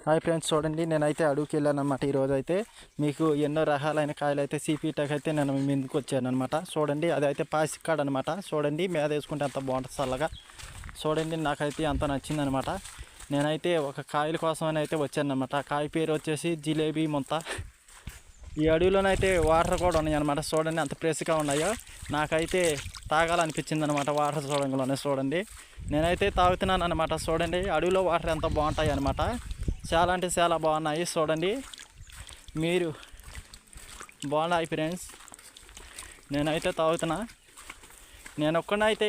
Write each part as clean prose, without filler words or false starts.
Hi friends, చూడండి నేనైతే అడవికి వెళ్ళాను అనమాట. ఈరోజు అయితే మీకు ఎన్నో రకాలైన కాయలు అయితే సీపీటకి అయితే నేను ముందుకు వచ్చాను అనమాట. చూడండి అదైతే పాసిక్కాడ అనమాట. చూడండి మీద వేసుకుంటే అంత బాగుంటుంది చల్లగా. చూడండి నాకైతే అంత నచ్చిందనమాట. నేనైతే ఒక కాయల కోసమని అయితే వచ్చాను అనమాట. కాయ పేరు వచ్చేసి జిలేబీ ముంత. ఈ అడవిలోనైతే వాటర్ కూడా ఉన్నాయి అనమాట. చూడండి అంత ఫ్రెష్గా ఉన్నాయో. నాకైతే తాగాలనిపించింది అనమాట వాటర్ చూడంగానే. చూడండి నేనైతే తాగుతున్నాను అనమాట. చూడండి అడవిలో వాటర్ ఎంత బాగుంటాయి అనమాట. చాలా అంటే చాలా బాగున్నాయి. చూడండి మీరు బాగున్నాయి ఫ్రెండ్స్. నేనైతే తాగుతున్నా. నేను ఒక్కనైతే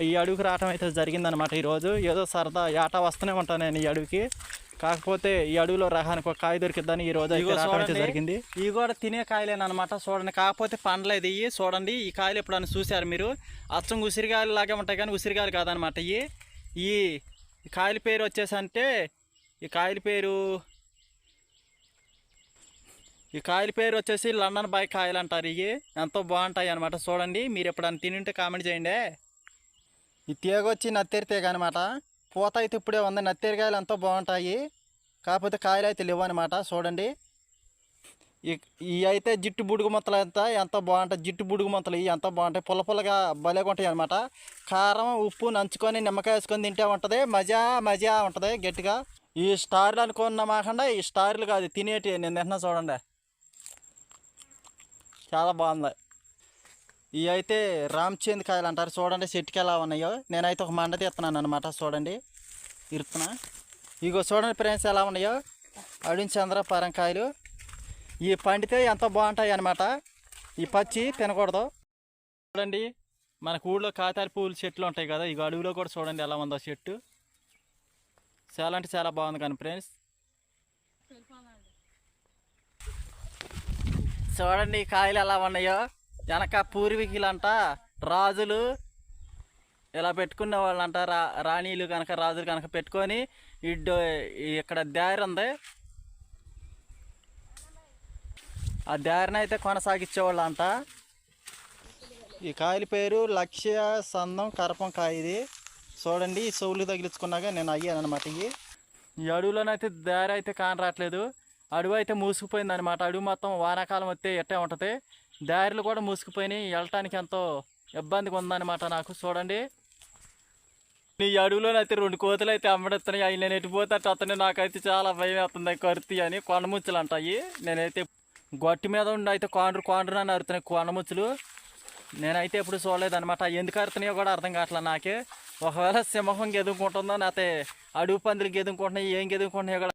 ఈ అడవికి రావటం అయితే జరిగిందనమాట. ఈరోజు ఏదో సరదా ఏటా వస్తూనే ఉంటాను నేను ఈ అడవికి. కాకపోతే ఈ అడవిలో రకానికి ఒక కాయ దొరికిద్దని ఈరోజు అయితే రావడం అయితే జరిగింది. ఇవి కూడా తినే కాయలేనమాట. చూడండి కాకపోతే పండ్లేదు ఇవి. చూడండి ఈ కాయలు ఎప్పుడైనా చూశారు మీరు? అచ్చం ఉసిరికాయలు లాగే ఉంటాయి కానీ ఉసిరికాయలు కాదనమాట. ఈ కాయల పేరు వచ్చేసి అంటే ఈ కాయల పేరు వచ్చేసి లండన్ బాయ్ కాయలు అంటారు. ఇవి ఎంతో బాగుంటాయి అనమాట. చూడండి మీరు ఎప్పుడైనా తింటే కామెంట్ చేయండి. ఈ తీగ వచ్చి నత్తేరి తీగ అనమాట. పూత అయితే ఇప్పుడే ఉంది. నత్తేరికాయలు ఎంతో బాగుంటాయి, కాకపోతే కాయలు అయితే లేవు అనమాట. చూడండి ఇవి అయితే జిట్టు బుడుగు మొత్తలు అంతా ఎంతో బాగుంటాయి. జిట్టు బుడుగు మొత్తలు ఇవి ఎంతో బాగుంటాయి. పుల్లగా భలేగా ఉంటాయి అనమాట. కారం ఉప్పు నంచుకొని నిమ్మకాయ వేసుకొని తింటే ఉంటుంది. మజా ఉంటుంది గట్టిగా. ఈ స్టార్లు అనుకున్న మాకుండా ఈ స్టార్లు కాదు తినేటి నేను తింటున్నా. చూడండి చాలా బాగుంది. ఇవి అయితే రామచేంద్ కాయలు అంటారు. చూడండి చెట్టుకి ఎలా ఉన్నాయో. నేనైతే ఒక మండ తీస్తున్నాను అనమాట. చూడండి ఇరుతున్నా. ఇగో చూడండి ఫ్రెండ్స్ ఎలా ఉన్నాయో అడిని చంద్రపారం కాయలు. ఈ పండితే ఎంతో బాగుంటాయి అనమాట. ఈ పచ్చి తినకూడదు. చూడండి మనకు ఊళ్ళో కాతారి పువ్వులు చెట్లు ఉంటాయి కదా, ఇక అడవిలో కూడా చూడండి ఎలా ఉందో చెట్టు. చాలా అంటే చాలా బాగుంది కానీ ఫ్రెండ్స్. చూడండి కాయలు ఎలా ఉన్నాయో. వెనక పూర్వీకులంట రాజులు ఇలా పెట్టుకునే వాళ్ళంట. రాణీలు కనుక రాజులు కనుక పెట్టుకొని ఇక్కడ దారి ఉంది. ఆ దారిని అయితే కొనసాగించేవాళ్ళు అంట. ఈ కాయల పేరు లక్ష్య సందం కరపం కాయ. ఇది చూడండి ఈ చెవులు తగిలించుకున్నాక నేను అయ్యాను అనమాట. ఈ అడవిలోనైతే దారి అయితే కానరాట్లేదు. అడవి అయితే మూసుకుపోయింది అనమాట. అడవి మొత్తం వానాకాలం వస్తే ఎట్టే ఉంటుంది. దారిలు కూడా మూసుకుపోయినాయి. వెళ్ళటానికి ఎంతో ఇబ్బందిగా ఉందన్నమాట నాకు. చూడండి ఈ అడవిలోనైతే 2 కోతులు అయితే అమ్మడెత్తున్నాయి. అవి నేను ఎటుపోతే అతను నాకైతే చాలా భయం అవుతుంది. కరుతి అని కొండముచ్చులు అంటాయి. నేనైతే గొట్టి మీద ఉండి అయితే కాండ్రు అని అరుతున్నాయి కొండముచ్చులు. నేనైతే ఎప్పుడు చూడలేదు అనమాట. ఎందుకు అరుతున్నాయో కూడా అర్థం కావట్లేదు నాకే. ఒకవేళ సింహం గెదుకుంటుందో లేకపోతే అడవి పందులు గెదుకుంటున్నాయి, ఏం గెదుకుంటున్నాయో కూడా